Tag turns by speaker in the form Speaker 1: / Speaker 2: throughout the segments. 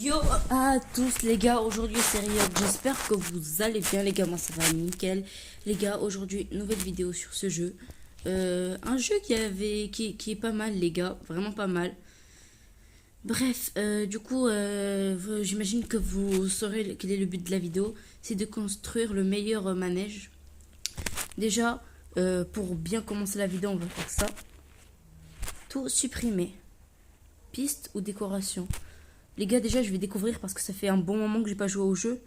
Speaker 1: Yo à tous les gars, aujourd'hui c'est Riot, j'espère que vous allez bien les gars, moi ça va nickel. Les gars, aujourd'hui nouvelle vidéo sur ce jeu. Un jeu qui est pas mal les gars, vraiment pas mal. Bref, du coup j'imagine que vous saurez quel est le but de la vidéo. C'est de construire le meilleur manège. Déjà, pour bien commencer la vidéo on va faire ça. Tout supprimer. Piste ou décoration. Les gars, déjà, je vais découvrir parce que ça fait un bon moment que j'ai pas joué au jeu.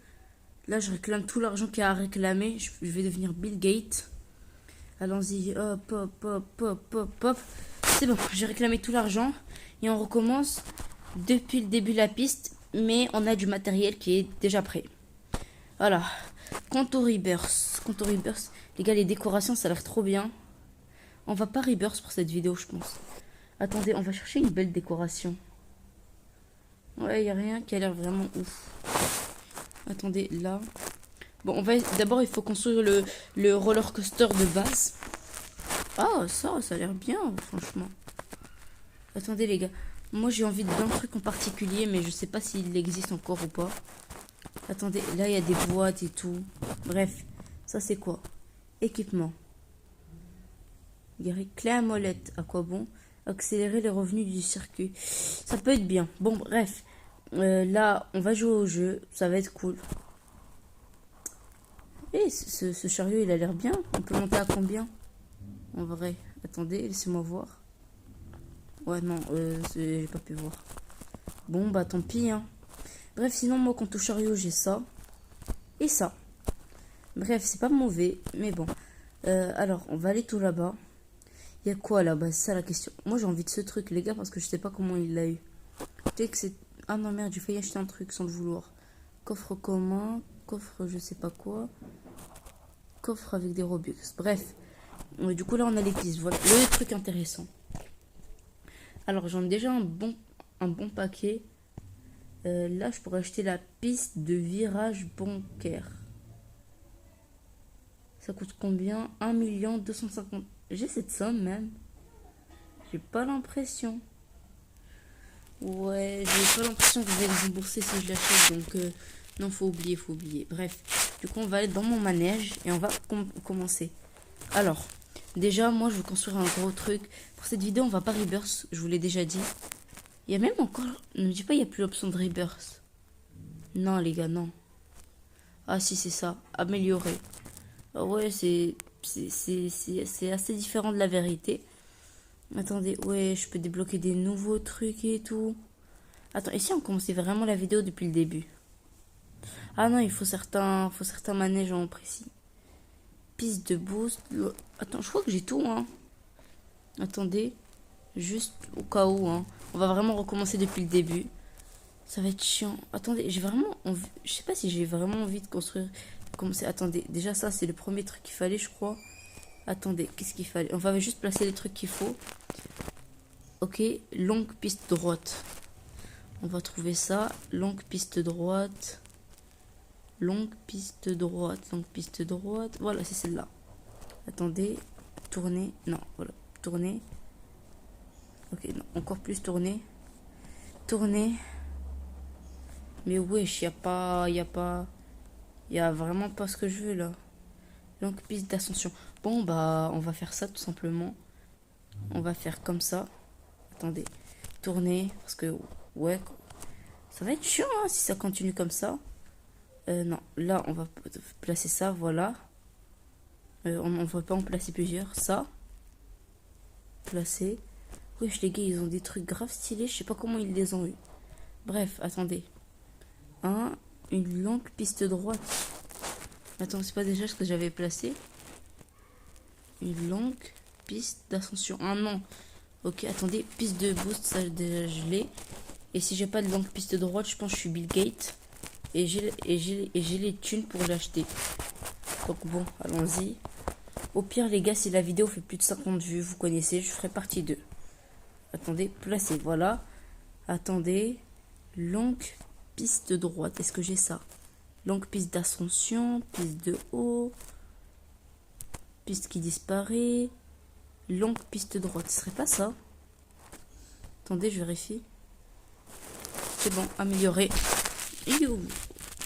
Speaker 1: Là, je réclame tout l'argent qu'il y a à réclamer. Je vais devenir Bill Gates. Allons-y. Hop, hop, hop, hop, hop, hop. C'est bon, j'ai réclamé tout l'argent. Et on recommence depuis le début de la piste. Mais on a du matériel qui est déjà prêt. Voilà. Contour Rebirth. Contour Rebirth. Les gars, les décorations, ça a l'air trop bien. On va pas Rebirth pour cette vidéo, je pense. Attendez, on va chercher une belle décoration. Ouais, il n'y a rien qui a l'air vraiment ouf. Attendez, là. Bon, on va d'abord, il faut construire le roller coaster de base. Ah, ça a l'air bien, franchement. Attendez, les gars. Moi, j'ai envie d'un truc en particulier, mais je sais pas s'il existe encore ou pas. Attendez, là, il y a des boîtes et tout. Bref, ça, c'est quoi? Équipement. Clé à molette. À quoi bon? Accélérer les revenus du circuit. Ça peut être bien. Bon, bref. Là, on va jouer au jeu. Ça va être cool. Et ce chariot, il a l'air bien. On peut monter à combien? En vrai. Attendez, laissez-moi voir. Ouais, non, j'ai pas pu voir. Bon, bah tant pis. Hein. Bref, sinon, moi, quant au chariot, j'ai ça. Et ça. Bref, c'est pas mauvais. Mais bon. Alors, on va aller tout là-bas. Il y a quoi là-bas? C'est ça la question. Moi, j'ai envie de ce truc, les gars, parce que je sais pas comment il l'a eu. Peut-être que c'est... Ah non, merde, j'ai failli acheter un truc sans le vouloir. Coffre commun, coffre je sais pas quoi. Coffre avec des Robux. Bref. Du coup, là, on a les pistes. Voilà, le truc intéressant. Alors, j'en ai déjà un bon paquet. Là, je pourrais acheter la piste de virage bancaire. Ça coûte combien? 1 250 000. J'ai cette somme même. J'ai pas l'impression. Ouais, j'ai pas l'impression que je vais le rembourser si je l'achète. Donc, non, faut oublier. Bref, du coup, on va aller dans mon manège et on va commencer. Alors, déjà, moi, je veux construire un gros truc. Pour cette vidéo, on va pas Rebirth. Je vous l'ai déjà dit. Il y a même encore... Ne me dis pas, il n'y a plus l'option de Rebirth. Non, les gars, non. Ah, si, c'est ça. Améliorer. Ah ouais, c'est assez différent de la vérité. Attendez, ouais, je peux débloquer des nouveaux trucs et tout. Attends, et si on commençait vraiment la vidéo depuis le début? Ah non, il faut certains manèges en précis. Piste de boost. Attends, je crois que j'ai tout, hein. Attendez, juste au cas où, hein. On va vraiment recommencer depuis le début. Ça va être chiant. Attendez, j'ai vraiment envie... Je sais pas si j'ai vraiment envie de construire... Commencer. Attendez, déjà ça, c'est le premier truc qu'il fallait, je crois. Attendez, qu'est-ce qu'il fallait? On va juste placer les trucs qu'il faut. Ok, longue piste droite. On va trouver ça. Longue piste droite. Longue piste droite. Longue piste droite. Voilà, c'est celle-là. Attendez. Tourner. Non, voilà. Tourner. Ok, non. Encore plus tourner. Tourner. Mais wesh, y a vraiment pas ce que je veux là. Longue piste d'ascension. Bon, bah, on va faire ça tout simplement. On va faire comme ça. Attendez. Tourner. Parce que, ouais. Ça va être chiant hein, si ça continue comme ça. Non, là, on va placer ça, voilà. On ne va pas en placer plusieurs. Ça. Placer. Wesh, les gars, ils ont des trucs grave stylés. Je sais pas comment ils les ont eu. Bref, attendez. Une longue piste droite. Attends, c'est pas déjà ce que j'avais placé? Une longue piste d'ascension. Ah non. Ok, attendez. Piste de boost, ça déjà je l'ai. Et si j'ai pas de longue piste droite, je pense que je suis Bill Gates. Et j'ai les thunes pour l'acheter. Donc bon, allons-y. Au pire, les gars, si la vidéo fait plus de 50 vues, vous connaissez, je ferai partie 2. Attendez, placez, voilà. Attendez. Longue piste droite. Est-ce que j'ai ça? Longue piste d'ascension, piste de haut, piste qui disparaît, longue piste droite. Ce serait pas ça? Attendez, je vérifie. c'est bon, amélioré. You.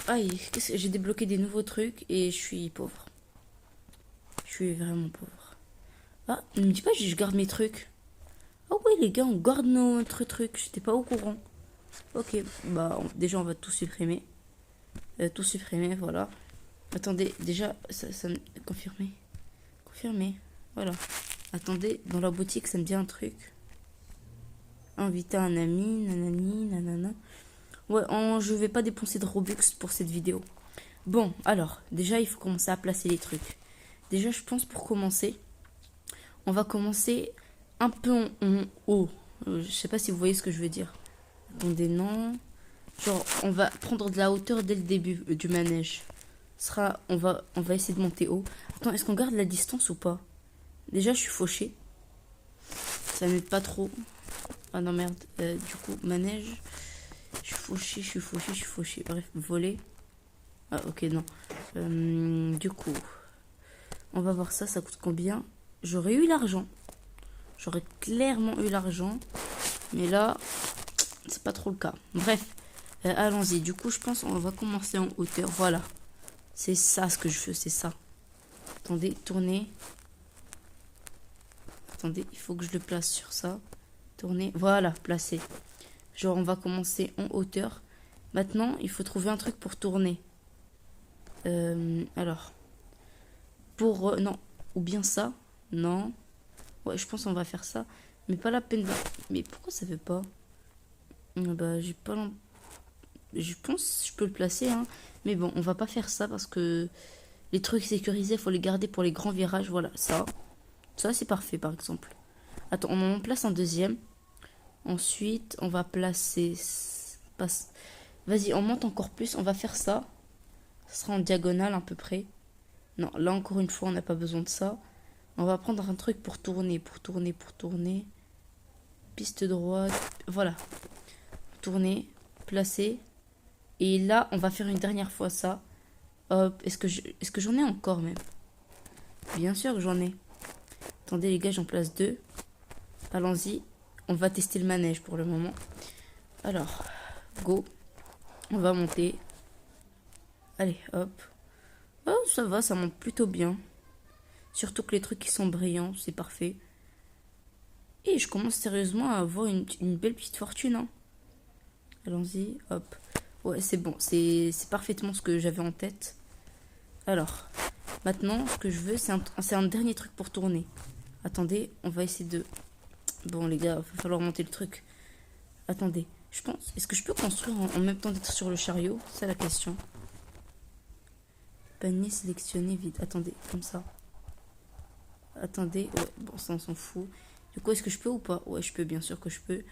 Speaker 1: Aïe, j'ai débloqué des nouveaux trucs et je suis pauvre. Je suis vraiment pauvre. Ah, ne me dis pas que je garde mes trucs. Ah oui, les gars, on garde notre truc. J'étais pas au courant. Ok, bah déjà on va tout supprimer. Tout supprimer, voilà. Attendez, déjà, ça me... Confirmer. Confirmer, voilà. Attendez, dans la boutique, ça me dit un truc. Inviter un ami, nanani, nanana. Ouais, je vais pas dépenser de Robux pour cette vidéo. Bon, alors, déjà, il faut commencer à placer les trucs. Déjà, je pense pour commencer, on va commencer un peu en haut. Je sais pas si vous voyez ce que je veux dire. Attendez, non. Genre, on va prendre de la hauteur dès le début du manège. On va essayer de monter haut. Attends, est-ce qu'on garde la distance ou pas? Déjà, je suis fauché. Ça n'aide pas trop. Ah non, merde. Du coup, manège. Je suis fauché, je suis fauché, je suis fauché. Bref, voler. Ah, ok, non. Du coup, on va voir ça, ça coûte combien? J'aurais eu l'argent. J'aurais clairement eu l'argent. Mais là, c'est pas trop le cas. Bref, allons-y. Du coup, je pense qu'on va commencer en hauteur. Voilà. C'est ça ce que je veux, c'est ça. Attendez, tournez. Attendez, il faut que je le place sur ça. Tourner. Voilà, placé. Genre, on va commencer en hauteur. Maintenant, il faut trouver un truc pour tourner. Alors. Non. Ou bien ça. Non. Ouais, je pense qu'on va faire ça. Mais pas la peine de... Mais pourquoi ça fait pas? Bah, j'ai pas... Je pense que je peux le placer, hein. Mais bon, on va pas faire ça parce que les trucs sécurisés, il faut les garder pour les grands virages. Voilà, ça. Ça, c'est parfait, par exemple. Attends, on en place un deuxième. Ensuite, on va placer... Vas-y, on monte encore plus. On va faire ça. Ça sera en diagonale à peu près. Non, là, encore une fois, on n'a pas besoin de ça. On va prendre un truc pour tourner, pour tourner. Piste droite. Voilà. Tourner, placer. Et là, on va faire une dernière fois ça. Hop, est-ce que j'en ai encore même? Bien sûr que j'en ai. Attendez les gars, j'en place 2. Allons-y. On va tester le manège pour le moment. Alors, go. On va monter. Allez, hop. Oh, ça va, ça monte plutôt bien. Surtout que les trucs qui sont brillants, c'est parfait. Et je commence sérieusement à avoir une belle petite fortune. Hein. Allons-y, hop. Ouais, c'est bon, c'est parfaitement ce que j'avais en tête. Alors, maintenant, ce que je veux, c'est un dernier truc pour tourner. Attendez, on va essayer de... Bon, les gars, il va falloir monter le truc. Attendez, je pense... Est-ce que je peux construire en même temps d'être sur le chariot? C'est la question. Panier sélectionné vide. Attendez, comme ça. Attendez, ouais, bon, ça, on s'en fout. Du coup, est-ce que je peux ou pas? Ouais, je peux, bien sûr que je peux.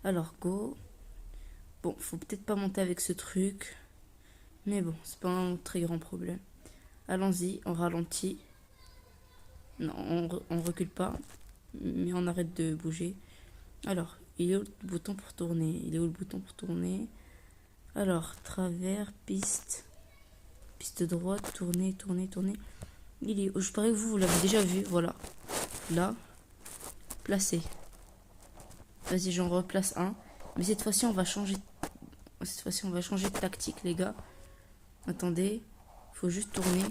Speaker 1: Alors, go. Bon, faut peut-être pas monter avec ce truc. Mais bon, c'est pas un très grand problème. Allons-y, on ralentit. Non, on recule pas. Mais on arrête de bouger. Alors, il est où le bouton pour tourner? Il est où le bouton pour tourner? Alors, travers, piste. Piste droite, tourner. Il est où? Je parie que vous l'avez déjà vu. Voilà. Là. Placé. Vas-y, j'en replace un. Mais cette fois-ci, on va changer. Cette fois-ci, on va changer de tactique, les gars. Attendez. Faut juste tourner.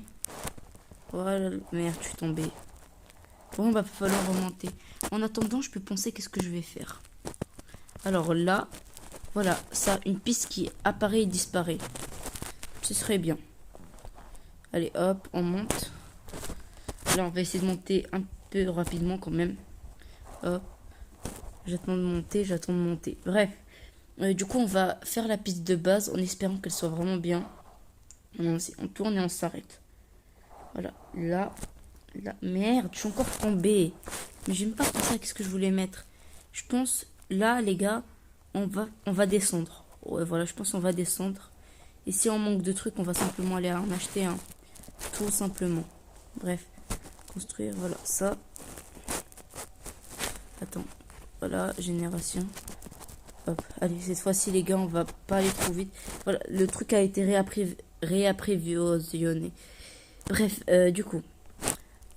Speaker 1: Voilà. Merde, je suis tombé. Bon, bah, va falloir remonter. En attendant, je peux penser qu'est-ce que je vais faire. Alors là, voilà, ça, une piste qui apparaît et disparaît. Ce serait bien. Allez, hop, on monte. Là, on va essayer de monter un peu rapidement quand même. Hop. J'attends de monter. Bref. Du coup, on va faire la piste de base en espérant qu'elle soit vraiment bien. On tourne et on s'arrête. Voilà. Là. Merde, je suis encore tombée. Mais j'aime pas pour ça. Qu'est-ce que je voulais mettre? Je pense, là, les gars, on va descendre. Ouais, voilà, je pense qu'on va descendre. Et si on manque de trucs, on va simplement aller en acheter un. Tout simplement. Bref. Construire, voilà, ça. Attends. Voilà, génération. Hop, allez, cette fois-ci, les gars, on va pas aller trop vite. Voilà, le truc a été réapprévisionné. Bref, du coup.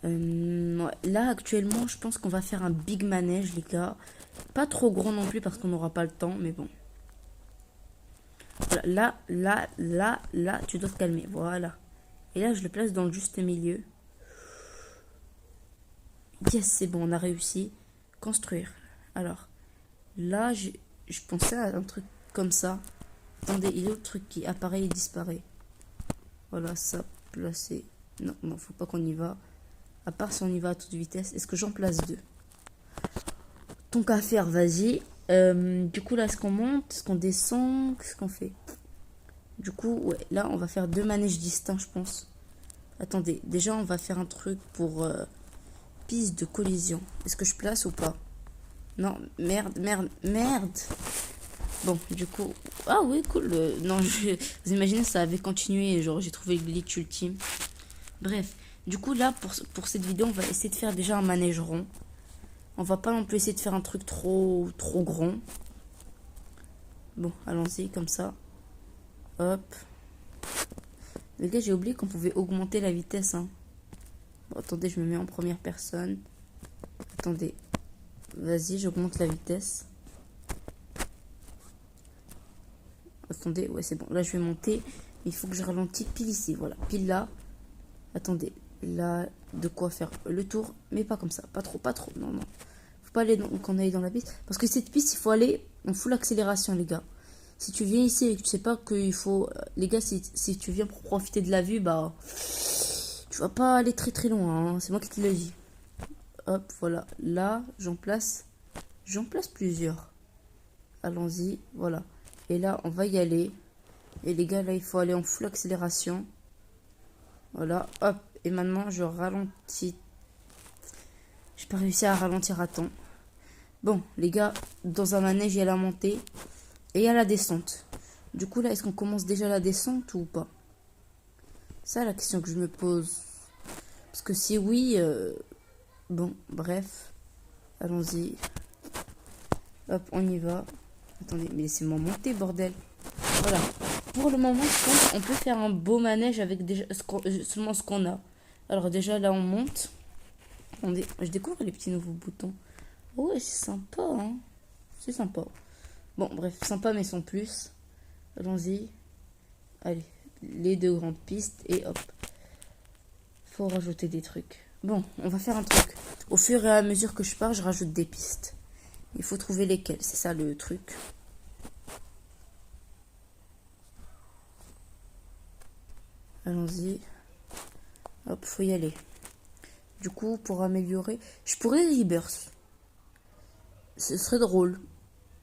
Speaker 1: Ouais, là, actuellement, je pense qu'on va faire un big manège, les gars. Pas trop grand non plus, parce qu'on n'aura pas le temps, mais bon. Voilà, là, tu dois te calmer. Voilà. Et là, je le place dans le juste milieu. Yes, c'est bon, on a réussi. Construire. Alors, là, je pensais à un truc comme ça. Attendez, il y a autre truc qui apparaît et disparaît. Voilà, ça, placer. Non, non, faut pas qu'on y va. À part si on y va à toute vitesse. Est-ce que j'en place deux? Ton qu'à faire, vas-y. Du coup, là, est-ce qu'on monte? Est-ce qu'on descend? Qu'est-ce qu'on fait? Du coup, ouais, là, on va faire deux manèges distincts, je pense. Attendez, déjà, on va faire un truc pour piste de collision. Est-ce que je place ou pas? Non, merde. Bon, du coup... Ah oui, cool. Non, vous imaginez, ça avait continué. Genre, j'ai trouvé le glitch ultime. Bref, du coup, là, pour cette vidéo, on va essayer de faire déjà un manège rond. On va pas non plus essayer de faire un truc trop grand. Bon, allons-y, comme ça. Hop. Les gars, j'ai oublié qu'on pouvait augmenter la vitesse. Hein. Bon, attendez, je me mets en première personne. Attendez. Vas-y, j'augmente la vitesse. Attendez, ouais, c'est bon. Là, je vais monter. Il faut que je ralentis pile ici. Voilà, pile là. Attendez. Là, de quoi faire le tour. Mais pas comme ça. Pas trop. Non. Faut pas aller qu'on aille dans la piste. Parce que cette piste, il faut aller en full accélération, les gars. Si tu viens ici et que tu sais pas qu'il faut... Les gars, si tu viens pour profiter de la vue, bah... Tu vas pas aller très loin. Hein. C'est moi qui te le dis. Hop, voilà. Là, j'en place plusieurs. Allons-y, voilà. Et là, on va y aller. Et les gars, là, il faut aller en full accélération. Voilà, hop. Et maintenant, je ralentis. J'ai pas réussi à ralentir à temps. Bon, les gars, dans un manège, il y a la montée et il y a la descente. Du coup, là, est-ce qu'on commence déjà la descente ou pas? Ça, la question que je me pose. Parce que si oui, bon, bref. Allons-y. Hop, on y va. Attendez, mais laissez-moi monter, bordel. Voilà. Pour le moment, je pense qu'on peut faire un beau manège avec déjà seulement ce qu'on a. Alors déjà, là, on monte. Attendez, je découvre les petits nouveaux boutons. Oh, c'est sympa, hein. C'est sympa. Bon, bref, sympa, mais sans plus. Allons-y. Allez, les deux grandes pistes et hop. Faut rajouter des trucs. Bon, on va faire un truc. Au fur et à mesure que je pars, je rajoute des pistes. Il faut trouver lesquelles, c'est ça le truc. Allons-y. Hop, faut y aller. Du coup, pour améliorer, je pourrais rebirth. Ce serait drôle.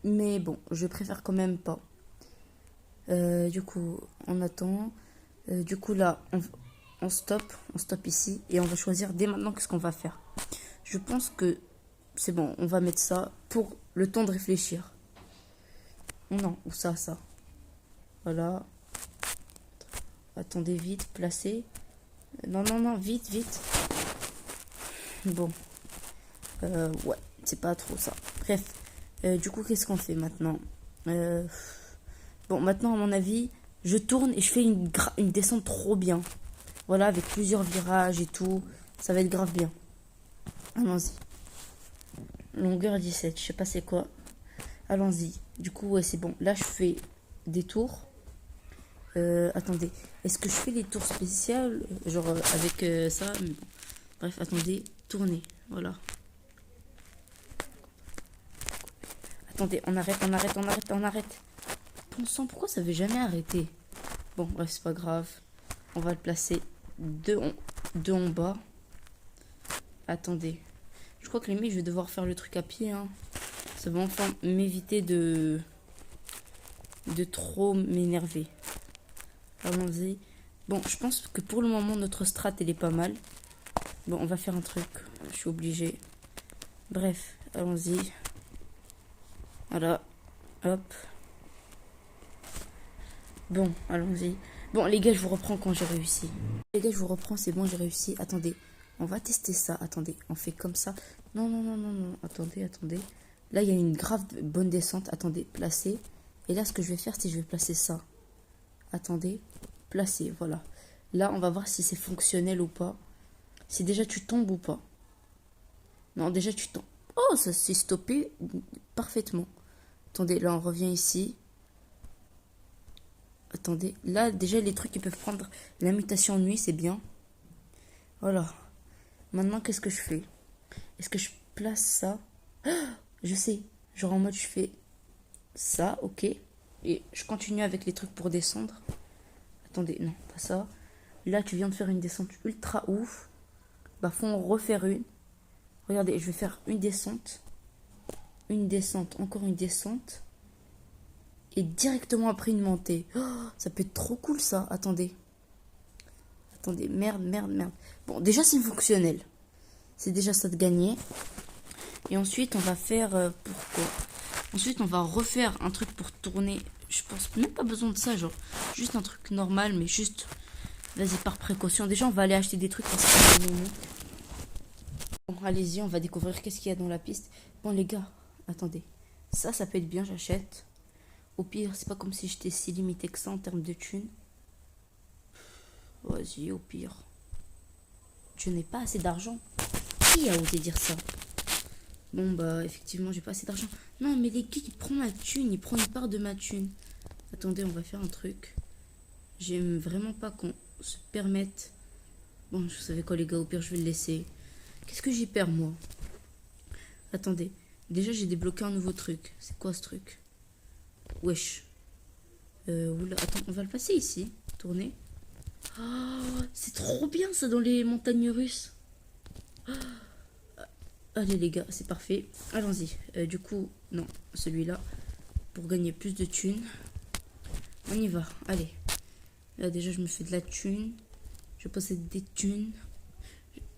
Speaker 1: Mais bon, je préfère quand même pas. Du coup, on attend. Du coup, là, on stop ici. Et on va choisir dès maintenant qu'est-ce qu'on va faire. Je pense que c'est bon, on va mettre ça pour le temps de réfléchir. Non, ou ça. Voilà. Attendez, vite, placez. Non, vite. Bon. Ouais, c'est pas trop ça. Bref. Du coup, qu'est-ce qu'on fait maintenant? Bon, maintenant, à mon avis, je tourne et je fais une descente trop bien. Voilà, avec plusieurs virages et tout. Ça va être grave bien. Allons-y. Longueur 17, je sais pas c'est quoi. Allons-y. Du coup, ouais, c'est bon. Là, je fais des tours. Attendez. Est-ce que je fais des tours spéciales? Genre avec ça. Mais bon. Bref, attendez. Tourner. Voilà. Attendez, on arrête. Bon sang, pourquoi ça veut jamais arrêter? Bon, bref, c'est pas grave. On va le placer deux en bas. Attendez. Je crois que limite, je vais devoir faire le truc à pied. Hein. Ça va enfin m'éviter de trop m'énerver. Allons-y. Bon, je pense que pour le moment, notre strat, elle est pas mal. Bon, on va faire un truc. Je suis obligée. Bref, allons-y. Voilà. Hop. Bon, allons-y. Bon, les gars, je vous reprends quand j'ai réussi. Les gars, je vous reprends, c'est bon, j'ai réussi. Attendez, on va tester ça. Attendez, on fait comme ça. Non. Attendez. Là, il y a une grave bonne descente. Attendez, placer. Et là, ce que je vais faire, c'est que je vais placer ça. Attendez, placer, voilà. Là, on va voir si c'est fonctionnel ou pas. Si déjà tu tombes ou pas. Non, déjà tu tombes. Oh, ça s'est stoppé parfaitement. Attendez, là, on revient ici. Attendez, là déjà les trucs qui peuvent prendre la mutation en nuit, c'est bien. Voilà. Maintenant, qu'est-ce que je fais? Est-ce que je place ça? Je sais. Genre en mode, je fais ça, ok. Et je continue avec les trucs pour descendre. Attendez, non, pas ça. Là, tu viens de faire une descente ultra ouf. Bah, faut en refaire une. Regardez, je vais faire une descente. Une descente, encore une descente. Et directement après une montée. Oh, ça peut être trop cool, ça. Attendez. Attendez, merde. Bon, déjà, c'est fonctionnel. C'est déjà ça de gagner. Et ensuite, on va faire... pourquoi? Ensuite, on va refaire un truc pour tourner. Je pense même pas besoin de ça, genre. Juste un truc normal, mais juste... Vas-y, par précaution. Déjà, on va aller acheter des trucs parce que... Bon, allez-y, on va découvrir qu'est-ce qu'il y a dans la piste. Bon, les gars, attendez. Ça peut être bien, j'achète. Au pire, c'est pas comme si j'étais si limité que ça en termes de thunes. Vas-y, au pire. Je n'ai pas assez d'argent. Qui a osé dire ça? Bon, bah, effectivement, j'ai pas assez d'argent. Non, mais les gars, il prend ma thune. Il prend une part de ma thune. Attendez, on va faire un truc. J'aime vraiment pas qu'on se permette... Bon, vous savez quoi, les gars, au pire, je vais le laisser. Qu'est-ce que j'y perds, moi? Attendez. Déjà, j'ai débloqué un nouveau truc. C'est quoi, ce truc? Wesh. Oula, attends, on va le passer ici. Tourner. Oh, c'est trop bien, ça, dans les montagnes russes. Oh. Allez, les gars, c'est parfait. Allons-y. Du coup, non, celui-là. Pour gagner plus de thunes. On y va, allez. Là, déjà, je me fais de la thune. Je possède des thunes.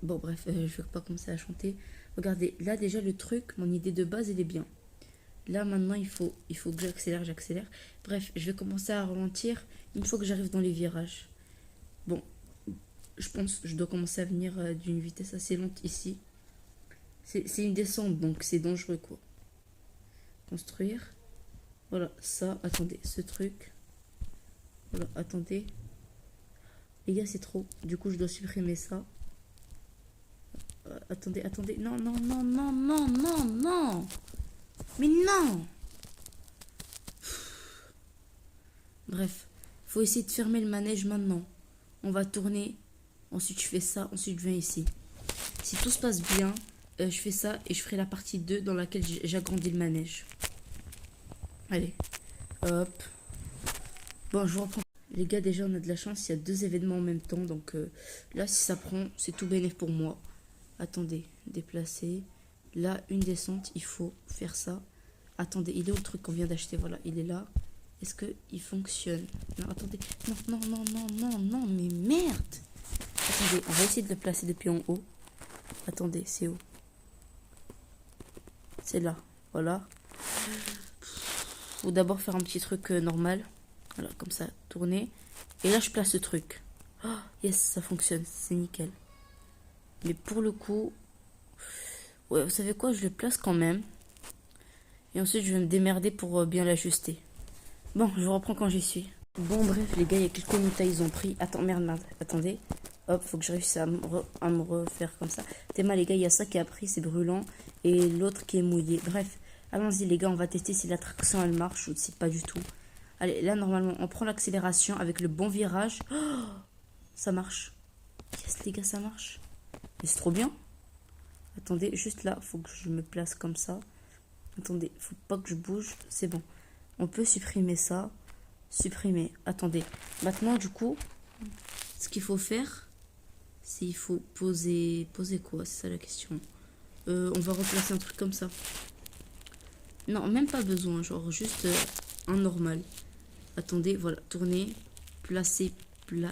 Speaker 1: Bon, bref, je vais pas commencer à chanter. Regardez, là, déjà, le truc, mon idée de base, elle est bien. Là, maintenant, il faut que j'accélère. Bref, je vais commencer à ralentir une fois que j'arrive dans les virages. Bon, je pense que je dois commencer à venir d'une vitesse assez lente ici. C'est une descente, donc c'est dangereux, quoi. Construire. Voilà, ça, attendez, ce truc. Voilà, attendez. Les gars, c'est trop. Du coup, je dois supprimer ça. Attendez. Non. Mais non. Bref, faut essayer de fermer le manège maintenant. On va tourner. Ensuite, je fais ça. Ensuite, je viens ici. Si tout se passe bien, je fais ça et je ferai la partie 2 dans laquelle j'agrandis le manège. Allez. Hop. Bon, je vous reprends. Les gars, déjà, on a de la chance. Il y a 2 événements en même temps. Donc là, si ça prend, c'est tout bénéf pour moi. Attendez. Déplacer. Là, une descente. Il faut faire ça. Attendez, il est où le truc qu'on vient d'acheter? Voilà, il est là. Est-ce qu'il fonctionne? Non, attendez. Non, mais merde! Attendez, on va essayer de le placer depuis en haut. Attendez, c'est où? C'est là. Voilà. Faut d'abord faire un petit truc normal. Voilà, comme ça, tourner. Et là, je place le truc. Oh, yes, ça fonctionne. C'est nickel. Mais pour le coup... Ouais, vous savez quoi? Je le place quand même. Et ensuite, je vais me démerder pour bien l'ajuster. Bon, je vous reprends quand j'y suis. Bon, bref, les gars, il y a quelques minutes, ils ont pris. Attends, merde. Attendez. Hop, faut que je réussisse à me refaire comme ça. Théma, les gars, il y a ça qui a pris, c'est brûlant. Et l'autre qui est mouillé. Bref, allons-y, les gars, on va tester si la traction, elle marche ou si pas du tout. Allez, là, normalement, on prend l'accélération avec le bon virage. Oh, ça marche. Yes, les gars, ça marche. Mais c'est trop bien. Attendez, juste là, faut que je me place comme ça. Attendez, faut pas que je bouge. C'est bon. On peut supprimer ça. Supprimer. Attendez. Maintenant, du coup, ce qu'il faut faire, c'est il faut poser... Poser quoi? C'est ça la question. On va replacer un truc comme ça. Non, même pas besoin. Genre, juste un normal. Attendez, voilà. Tourner. Placer. Mais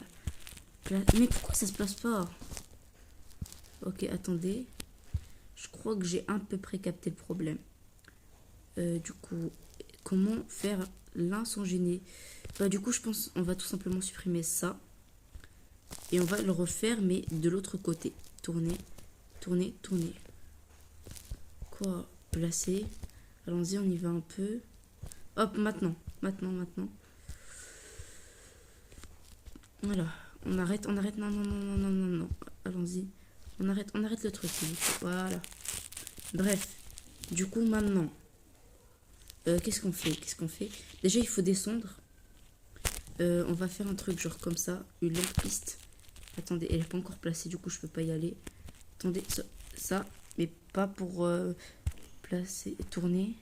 Speaker 1: pourquoi ça se place pas? Ok, attendez. Je crois que j'ai à peu près capté le problème. Du coup, comment faire l'un sans gêner? Bah, du coup, je pense on va tout simplement supprimer ça. Et on va le refaire, mais de l'autre côté. Tourner. Quoi? Placer. Allons-y, on y va un peu. Hop, maintenant. Voilà. On arrête. Non. Allons-y. On arrête le truc. Voilà. Bref. Du coup, maintenant. Qu'est-ce qu'on fait? Déjà, il faut descendre. On va faire un truc genre comme ça, une longue piste. Attendez, elle n'est pas encore placée, du coup je peux pas y aller. Attendez, ça mais pas pour placer, tourner.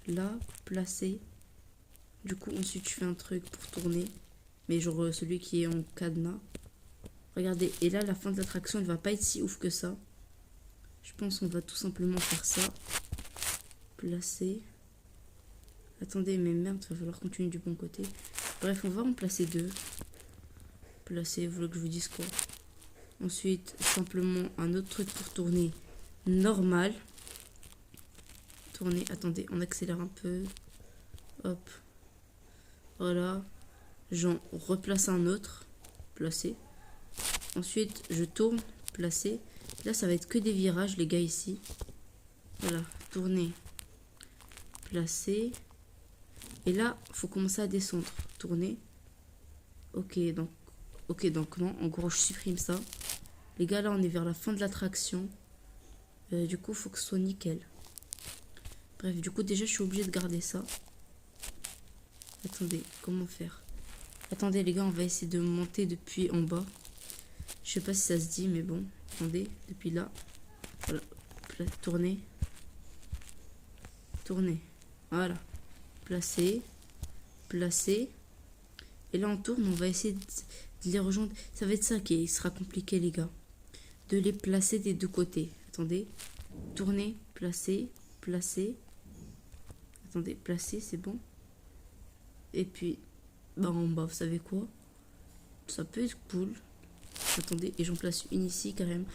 Speaker 1: Là, placer. Du coup, ensuite je fais un truc pour tourner. Mais genre celui qui est en cadenas. Regardez, et là la fin de l'attraction, elle va pas être si ouf que ça. Je pense qu'on va tout simplement faire ça. Placer. Attendez, mais merde, il va falloir continuer du bon côté. Bref, on va en placer deux. Placer, vous voulez que je vous dise quoi? Ensuite, simplement un autre truc pour tourner normal. Tourner, attendez, on accélère un peu. Hop. Voilà. J'en replace un autre. Placer. Ensuite, je tourne, placer. Là, ça va être que des virages, les gars, ici. Voilà, tourner, placer. Et là, il faut commencer à descendre. Tourner. Ok, donc non, en gros, je supprime ça. Les gars, là, on est vers la fin de l'attraction. Du coup, il faut que ce soit nickel. Bref, du coup, déjà, je suis obligée de garder ça. Attendez, comment faire? Attendez, les gars, on va essayer de monter depuis en bas. Je sais pas si ça se dit, mais bon. Attendez, depuis là. Voilà. Tourner. Tourner. Voilà. Placer. Placer. Et là, on tourne. On va essayer de les rejoindre. Ça va être ça qui sera compliqué, les gars. De les placer des deux côtés. Attendez. Tourner. Placer. Placer. Attendez. Placer, c'est bon. Et puis, bah en bas, vous savez quoi? Ça peut être cool. Attendez, et j'en place une ici carrément.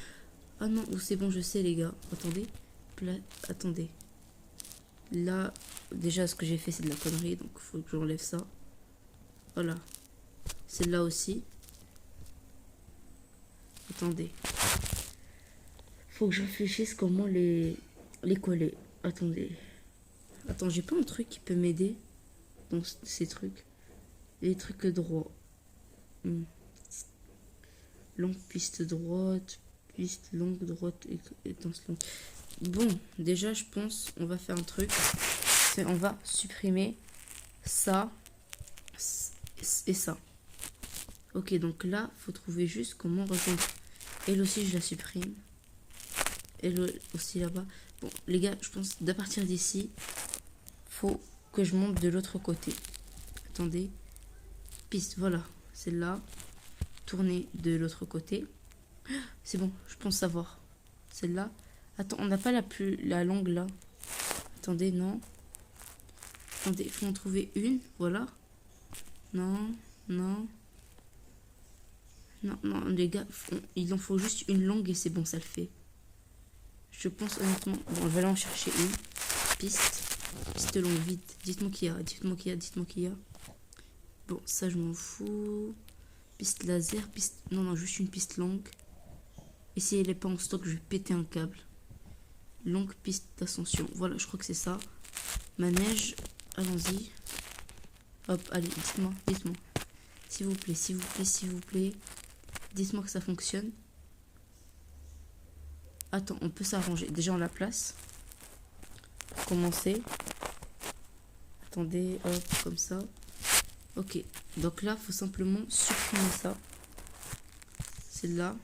Speaker 1: Ah non, c'est bon, je sais les gars. Attendez. Attendez. Là, déjà ce que j'ai fait c'est de la connerie, donc il faut que j'enlève ça. Voilà. Celle-là aussi. Attendez. Faut que je réfléchisse comment les coller. Attendez. Attends, j'ai pas un truc qui peut m'aider dans ces trucs. Les trucs droits. Longue piste droite, piste longue droite et danse longue. Bon, déjà je pense on va faire un truc. On va supprimer ça et ça. Ok, donc là, faut trouver juste comment rejoindre. Elle aussi, je la supprime. Elle aussi là-bas. Bon, les gars, je pense d'à partir d'ici, faut que je monte de l'autre côté. Attendez. Piste, voilà. Celle-là. Tourner de l'autre côté. C'est bon, je pense savoir. Celle-là. Attends, on n'a pas la longue là. Attendez, non. Attendez, il faut en trouver une. Voilà. Non, non. Non, non, les gars, il en faut juste une longue et c'est bon, ça le fait. Je pense honnêtement... Bon, je vais aller en chercher une. Piste. Piste longue, vite. Dites-moi qu'il y a, dites-moi qu'il y a, dites-moi qu'il y a. Bon, ça, je m'en fous. Piste laser, piste... Non, non, juste une piste longue. Et si elle n'est pas en stock, je vais péter un câble. Longue piste d'ascension. Voilà, je crois que c'est ça. Manège, allons-y. Hop, allez, dites-moi, dites-moi. S'il vous plaît, s'il vous plaît, s'il vous plaît. Dites-moi que ça fonctionne. Attends, on peut s'arranger. Déjà, on la place. Pour commencer. Attendez, hop, comme ça. Ok, donc là, il faut simplement supprimer ça. Celle-là.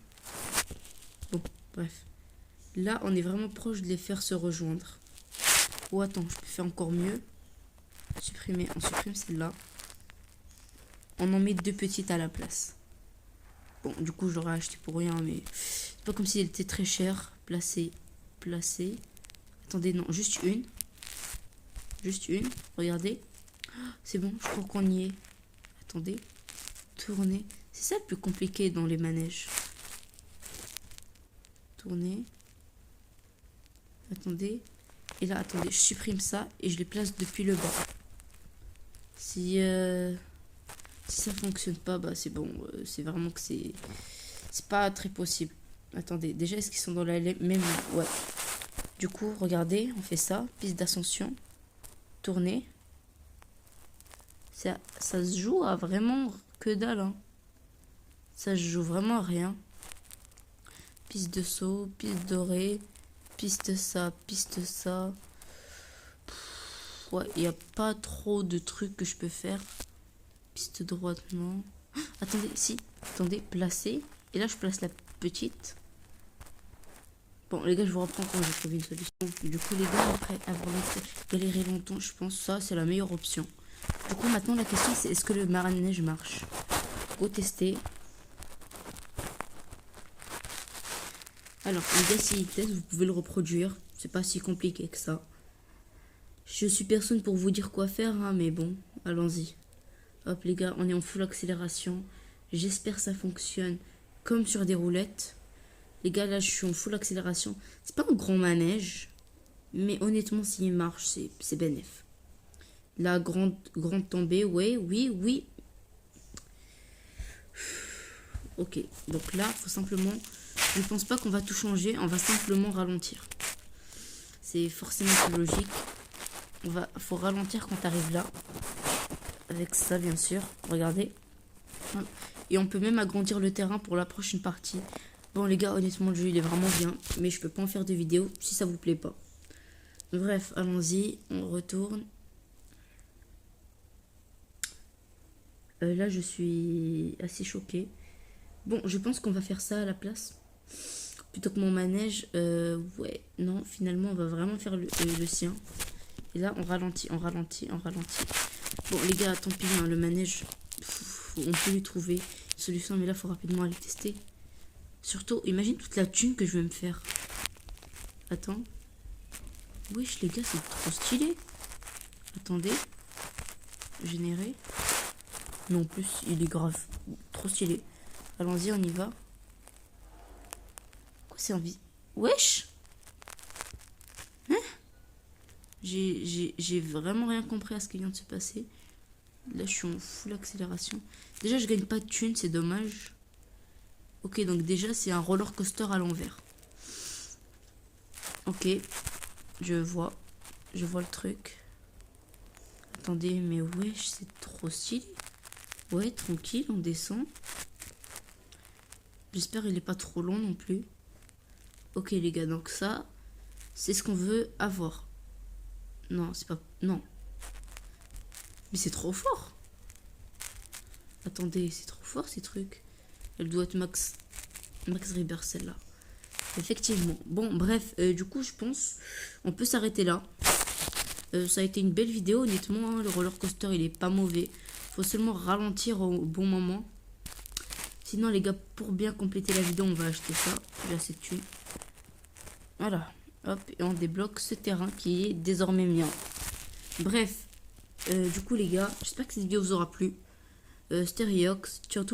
Speaker 1: Bon, bref. Là, on est vraiment proche de les faire se rejoindre. Oh, attends, je peux faire encore mieux. Supprimer, on supprime celle-là. On en met deux petites à la place. Bon, du coup, je l'aurais acheté pour rien, mais c'est pas comme si elle était très chère. Placer, placer. Attendez, non, juste une. Juste une, regardez. C'est bon, je crois qu'on y est. Attendez, tourner. C'est ça le plus compliqué dans les manèges. Tourner. Attendez. Et là, attendez, je supprime ça et je les place depuis le bas. Si ça fonctionne pas, bah c'est bon. C'est vraiment que c'est pas très possible. Attendez, déjà, est-ce qu'ils sont dans la même... Ouais. Du coup, regardez, on fait ça. Piste d'ascension. Tourner. Ça se joue à vraiment que dalle. Hein. Ça se joue vraiment à rien. Piste de saut, piste dorée, piste ça, piste ça. Pff, ouais, il n'y a pas trop de trucs que je peux faire. Piste droite, non. Ah, attendez, si. Attendez, placer. Et là, je place la petite. Bon, les gars, je vous reprends quand j'ai trouvé une solution. Du coup, les gars, après avoir galéré longtemps, je pense que ça, c'est la meilleure option. Du coup, maintenant, la question, c'est est-ce que le manège marche? Go tester. Alors, les gars, s'il teste, vous pouvez le reproduire. C'est pas si compliqué que ça. Je suis personne pour vous dire quoi faire, hein, mais bon, allons-y. Hop, les gars, on est en full accélération. J'espère que ça fonctionne comme sur des roulettes. Les gars, là, je suis en full accélération. C'est pas un grand manège, mais honnêtement, s'il marche, c'est bénéf. La grande tombée, ouais, oui. Ok, donc là, faut simplement... Je ne pense pas qu'on va tout changer, on va simplement ralentir. C'est forcément plus logique. Faut ralentir quand tu arrives là. Avec ça, bien sûr. Regardez. Et on peut même agrandir le terrain pour la prochaine partie. Bon, les gars, honnêtement, le jeu, il est vraiment bien. Mais je peux pas en faire de vidéo si ça vous plaît pas. Bref, allons-y. On retourne. Là, je suis assez choquée. Bon, je pense qu'on va faire ça à la place. Plutôt que mon manège. Ouais, non, finalement, on va vraiment faire le sien. Et là, on ralentit. Bon, les gars, tant pis, hein, le manège, on peut lui trouver une solution, mais là, il faut rapidement aller tester. Surtout, imagine toute la thune que je vais me faire. Attends. Wesh, les gars, c'est trop stylé. Attendez. Générer. Non, en plus, il est grave. Trop stylé. Allons-y, on y va. Quoi, c'est envie? Wesh. Hein? J'ai vraiment rien compris à ce qui vient de se passer. Là, je suis en full accélération. Déjà, je gagne pas de thunes, c'est dommage. Ok, donc déjà, c'est un roller coaster à l'envers. Ok, je vois le truc. Attendez, mais wesh, c'est trop stylé. Ouais, tranquille, on descend. J'espère il est pas trop long non plus. Ok, les gars, donc ça, c'est ce qu'on veut avoir. Non, c'est pas... Non. Mais c'est trop fort. Attendez, c'est trop fort ces trucs. Elle doit être Max Riber celle-là. Effectivement. Bon, bref, du coup, je pense on peut s'arrêter là. Ça a été une belle vidéo, honnêtement. Hein, le roller coaster, il est pas mauvais. Faut seulement ralentir au bon moment. Sinon, les gars, pour bien compléter la vidéo, on va acheter ça. J'ai assez de thunes. Voilà. Hop, et on débloque ce terrain qui est désormais mien. Bref, du coup, les gars, j'espère que cette vidéo vous aura plu. Stéréox, ciao tout le monde.